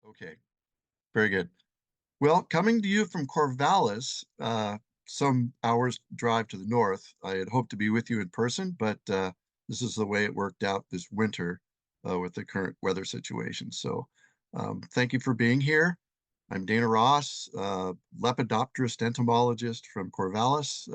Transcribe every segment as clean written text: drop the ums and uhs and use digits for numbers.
Okay, very good. Well, coming to you from Corvallis, some hours drive to the north. I had hoped to be with you in person, but this is the way it worked out this winter with the current weather situation. So thank you for being here. I'm Dana Ross, Lepidopterist entomologist from Corvallis,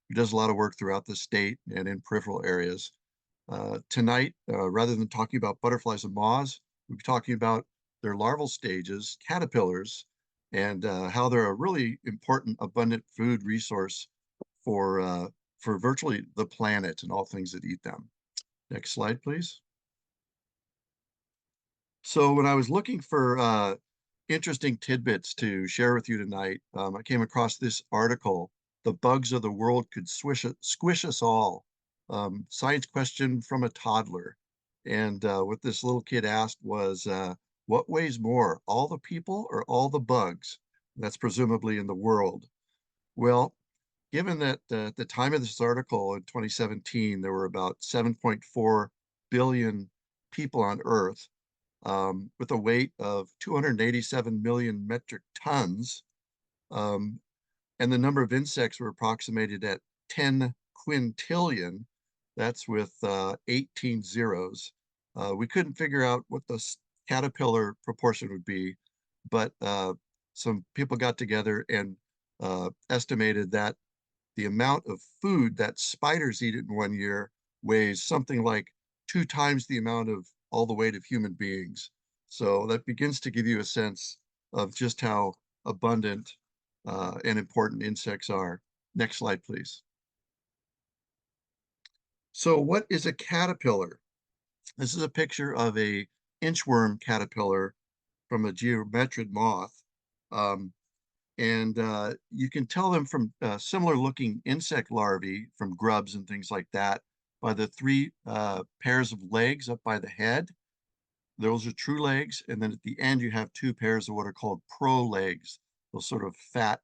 who does a lot of work throughout the state and in peripheral areas. Tonight, rather than talking about butterflies and moths, we'll be talking about their larval stages, caterpillars, and how they're a really important, abundant food resource for virtually the planet and all things that eat them. Next slide, please. So when I was looking for interesting tidbits to share with you tonight, I came across this article, "The Bugs of the World Could Squish Us All." Science question from a toddler. And what this little kid asked was, what weighs more, all the people or all the bugs? That's presumably in the world. Well, given that at the time of this article in 2017, there were about 7.4 billion people on Earth, with a weight of 287 million metric tons. Um, and the number of insects were approximated at 10 quintillion. That's with 18 zeros. We couldn't figure out what the caterpillar proportion would be, but some people got together and estimated that the amount of food that spiders eat in one year weighs something like 2 times the amount of all the weight of human beings. So that begins to give you a sense of just how abundant and important insects are. Next slide, please. So what is a caterpillar? This is a picture of a inchworm caterpillar from a geometrid moth. Um, and you can tell them from similar looking insect larvae from grubs and things like that by the three pairs of legs up by the head. Those are true legs. And then at the end, you have two pairs of what are called prolegs, those sort of fat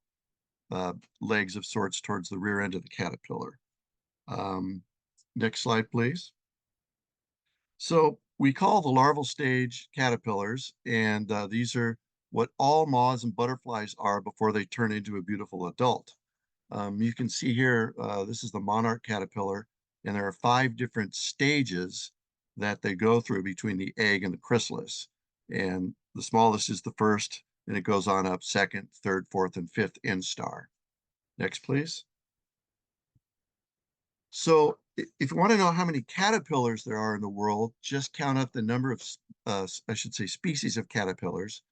legs of sorts towards the rear end of the caterpillar. Um, Next slide, please. So we call the larval stage caterpillars, and these are what all moths and butterflies are before they turn into a beautiful adult. You can see here, this is the monarch caterpillar, and there are 5 different stages that they go through between the egg and the chrysalis. And the smallest is the first, and it goes on up second, third, fourth, and fifth instar. Next, please. So if you want to know how many caterpillars there are in the world, just count up the number of, I should say, species of caterpillars.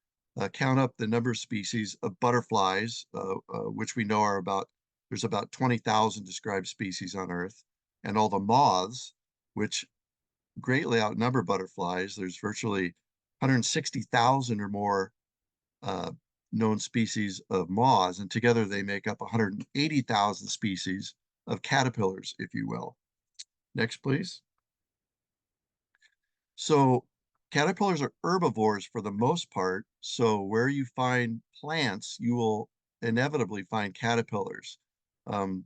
Count up the number of species of butterflies, which we know are there's about 20,000 described species on Earth, and all the moths, which greatly outnumber butterflies. There's virtually 160,000 or more uh, known species of moths, and together they make up 180,000 species of caterpillars, if you will. Next, please. So caterpillars are herbivores for the most part. So where you find plants, you will inevitably find caterpillars. Um,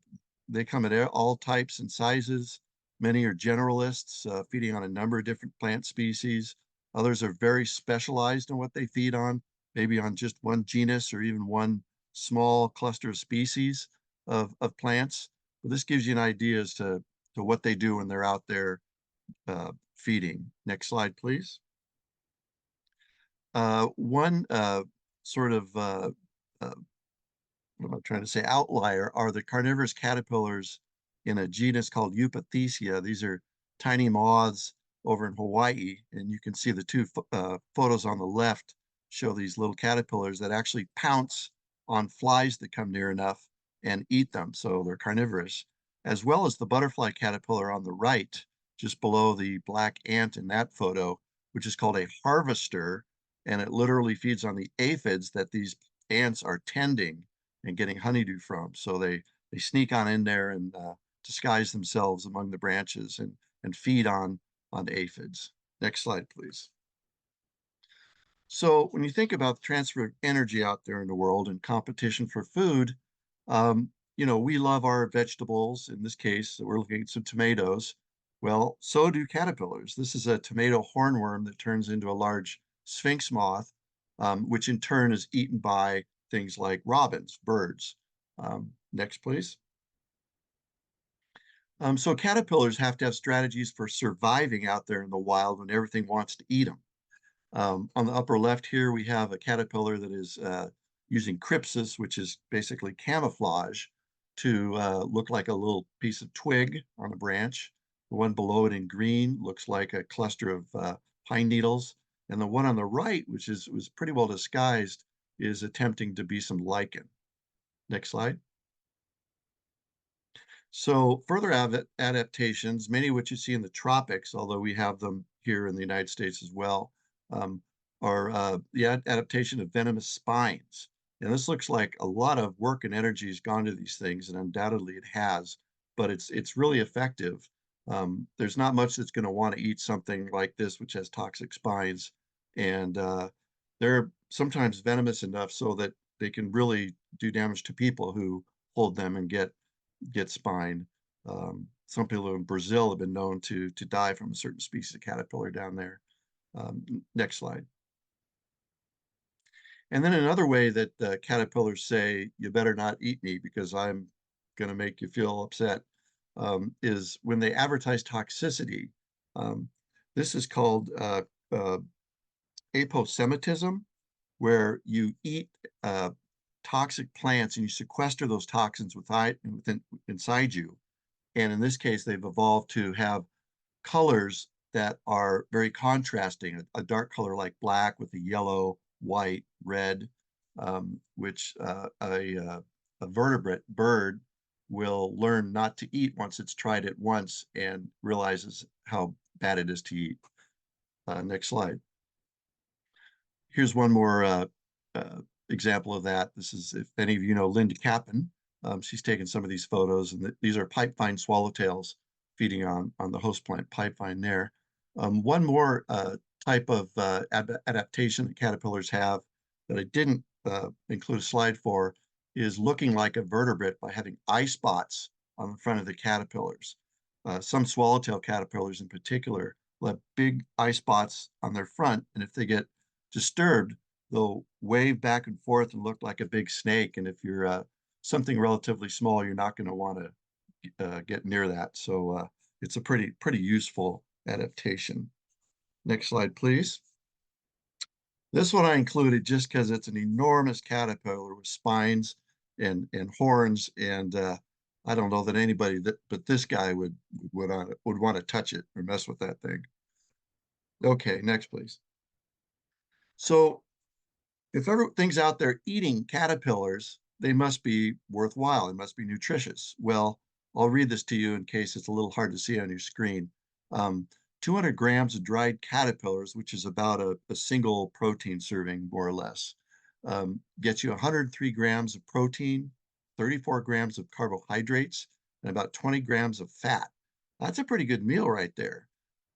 they come in all types and sizes. Many are generalists, feeding on a number of different plant species. Others are very specialized in what they feed on, maybe on just one genus or even one small cluster of species of plants. But this gives you an idea as to what they do when they're out there feeding. Next slide, please. One sort of, what am I trying to say, outlier are the carnivorous caterpillars in a genus called Eupathecia. These are tiny moths over in Hawaii, and you can see the two photos on the left show these little caterpillars that actually pounce on flies that come near enough and eat them. So they're carnivorous, as well as the butterfly caterpillar on the right, just below the black ant in that photo, which is called a harvester, and it literally feeds on the aphids that these ants are tending and getting honeydew from. So they sneak on in there and disguise themselves among the branches and feed on aphids. Next slide, please. So when you think about the transfer of energy out there in the world and competition for food, we love our vegetables. In this case, we're looking at some tomatoes. Well, so do caterpillars. This is a tomato hornworm that turns into a large sphinx moth. which in turn is eaten by things like robins, birds. Next, please. So caterpillars have to have strategies for surviving out there in the wild when everything wants to eat them. On the upper left here, we have a caterpillar that is using crypsis, which is basically camouflage, to look like a little piece of twig on a branch. The one below it in green looks like a cluster of pine needles. And the one on the right, which was pretty well disguised, is attempting to be some lichen. Next slide. So further adaptations, many of which you see in the tropics, although we have them here in the United States as well, um, are the adaptation of venomous spines. And this looks like a lot of work and energy has gone to these things, and undoubtedly it has, but it's really effective. There's not much that's going to want to eat something like this, which has toxic spines, and they're sometimes venomous enough so that they can really do damage to people who hold them and get spine. Some people in Brazil have been known to die from a certain species of caterpillar down there. Next slide. And then another way that caterpillars say, you better not eat me because I'm going to make you feel upset, is when they advertise toxicity. Um, this is called aposematism, where you eat toxic plants and you sequester those toxins inside you. And in this case, they've evolved to have colors that are very contrasting, a dark color like black with a yellow, white, red, which a vertebrate bird will learn not to eat once it's tried it once and realizes how bad it is to eat. Next slide. Here's one more example of that. This is, if any of you know Linda Kappen, she's taken some of these photos, and these are pipevine swallowtails feeding on the host plant pipevine there. One more type of adaptation that caterpillars have that I didn't include a slide for is looking like a vertebrate by having eye spots on the front of the caterpillars. Some swallowtail caterpillars in particular will have big eye spots on their front, and if they get disturbed, they'll wave back and forth and look like a big snake. And if you're something relatively small, you're not going to want to get near that. So it's a pretty useful adaptation. Next slide, please. This one I included just because it's an enormous caterpillar with spines and horns, and I don't know that anybody but this guy would want to touch it or mess with that thing. Okay, next, please. So if everything's out there eating caterpillars, they must be worthwhile. They must be nutritious. Well, I'll read this to you in case it's a little hard to see on your screen. 200 grams of dried caterpillars, which is about a single protein serving, more or less, gets you 103 grams of protein, 34 grams of carbohydrates, and about 20 grams of fat. That's a pretty good meal right there.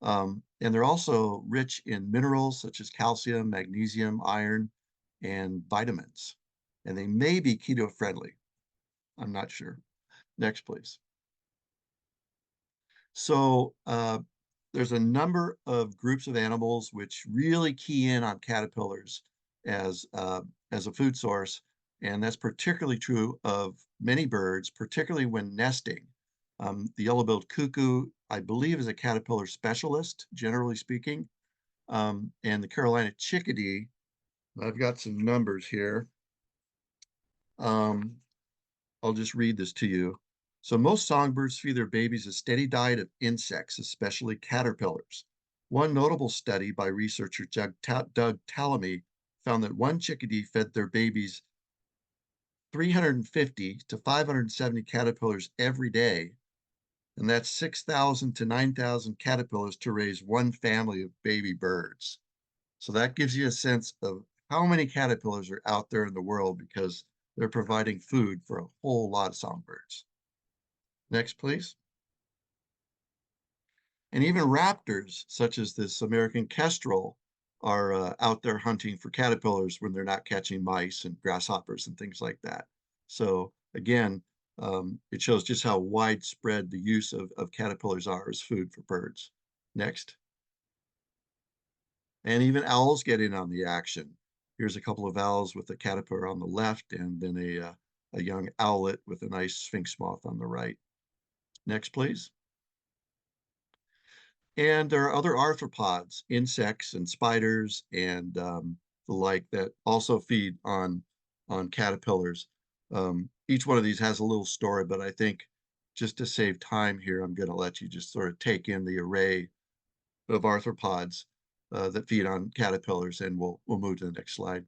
And they're also rich in minerals such as calcium, magnesium, iron, and vitamins. And they may be keto friendly. I'm not sure. Next, please. So there's a number of groups of animals which really key in on caterpillars as a food source. And that's particularly true of many birds, particularly when nesting. The yellow-billed cuckoo, I believe, is a caterpillar specialist, generally speaking. And the Carolina chickadee, I've got some numbers here. I'll just read this to you. So most songbirds feed their babies a steady diet of insects, especially caterpillars. One notable study by researcher Doug Tallamy found that one chickadee fed their babies 350 to 570 caterpillars every day, and that's 6,000 to 9,000 caterpillars to raise one family of baby birds. So that gives you a sense of how many caterpillars are out there in the world because they're providing food for a whole lot of songbirds. Next, please. And even raptors, such as this American kestrel, are out there hunting for caterpillars when they're not catching mice and grasshoppers and things like that. So again, it shows just how widespread the use of caterpillars are as food for birds. Next. And even owls get in on the action. Here's a couple of owls with a caterpillar on the left, and then a young owlet with a nice sphinx moth on the right. Next, please. And there are other arthropods, insects and spiders and the like that also feed on caterpillars. Each one of these has a little story, but I think just to save time here, I'm going to let you just sort of take in the array of arthropods that feed on caterpillars, and we'll move to the next slide.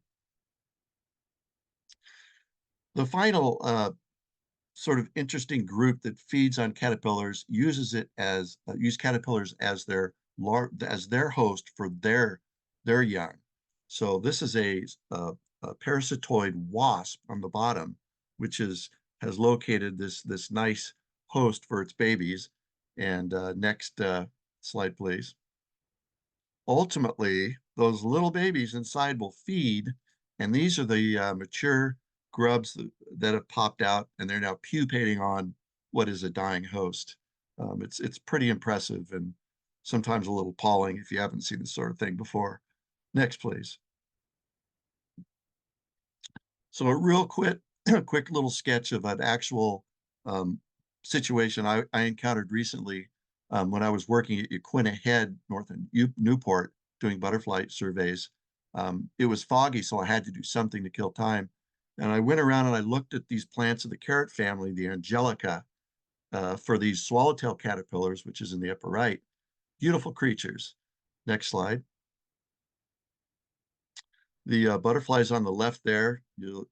The final sort of interesting group that feeds on caterpillars use caterpillars as their host for their young. So this is a parasitoid wasp on the bottom, which has located this nice host for its babies. And next slide, please. Ultimately, those little babies inside will feed, and these are the mature grubs that have popped out, and they're now pupating on what is a dying host. It's pretty impressive and sometimes a little appalling if you haven't seen this sort of thing before. Next, please. So a real quick little sketch of an actual situation I encountered recently when I was working at Yaquina Head, north of Newport, doing butterfly surveys. It was foggy, so I had to do something to kill time. And I went around and I looked at these plants of the carrot family, the Angelica, for these swallowtail caterpillars, which is in the upper right. Beautiful creatures. Next slide. The butterflies on the left there,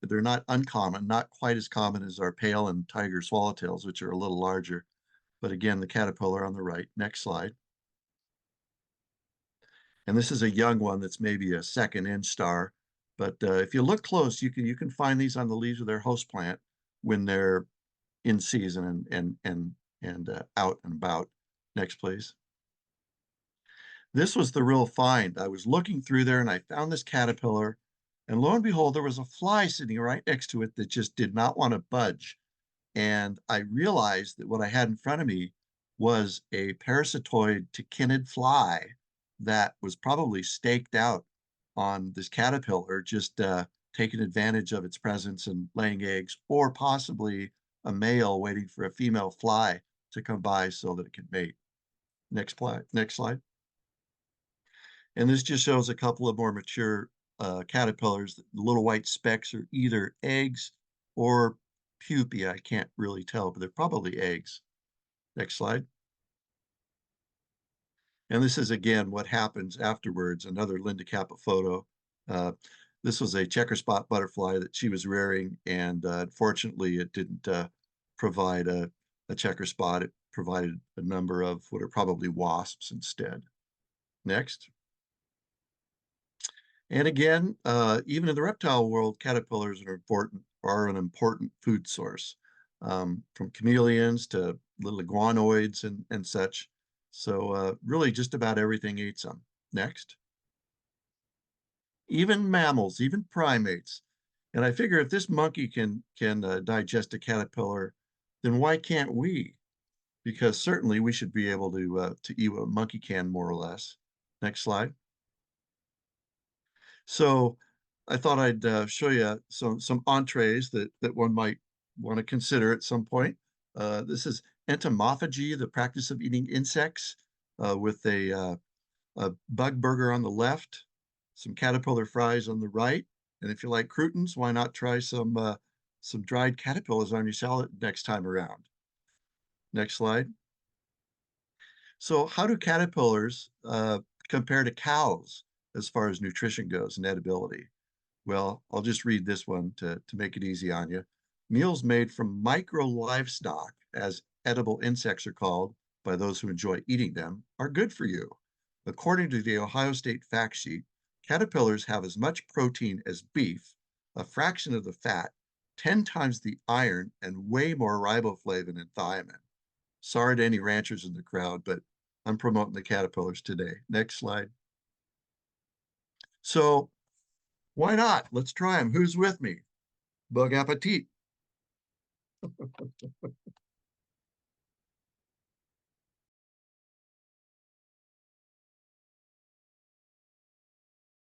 they're not uncommon, not quite as common as our pale and tiger swallowtails, which are a little larger. But again, the caterpillar on the right. Next slide. And this is a young one that's maybe a second instar. But if you look close, you can find these on the leaves of their host plant when they're in season and out and about. Next, please. This was the real find. I was looking through there and I found this caterpillar, and lo and behold, there was a fly sitting right next to it that just did not want to budge. And I realized that what I had in front of me was a parasitoid tachinid fly that was probably staked out on this caterpillar, just taking advantage of its presence and laying eggs, or possibly a male waiting for a female fly to come by so that it can mate. Next slide. And this just shows a couple of more mature caterpillars. The little white specks are either eggs or pupae. I can't really tell, but they're probably eggs. Next slide. And this is, again, what happens afterwards, another Linda Kappa photo. This was a checker spot butterfly that she was rearing, and unfortunately, it didn't provide a checker spot. It provided a number of what are probably wasps instead. Next. And again, even in the reptile world, caterpillars are an important food source, from chameleons to little iguanoids and such. So really just about everything eats them. Next. Even mammals, even primates. And I figure if this monkey can digest a caterpillar, then why can't we? Because certainly we should be able to eat what a monkey can, more or less. Next slide. So I thought I'd show you some entrees that one might want to consider at some point. This is entomophagy, the practice of eating insects, with a bug burger on the left, some caterpillar fries on the right. And if you like croutons, why not try some dried caterpillars on your salad next time around? Next slide. So how do caterpillars compare to cows as far as nutrition goes and edibility? Well, I'll just read this one to make it easy on you. Meals made from micro livestock, as edible insects are called by those who enjoy eating them, are good for you. According to the Ohio State fact sheet, caterpillars have as much protein as beef, a fraction of the fat, 10 times the iron, and way more riboflavin and thiamine. Sorry to any ranchers in the crowd, but I'm promoting the caterpillars today. Next slide. So why not? Let's try them. Who's with me? Bug appetit.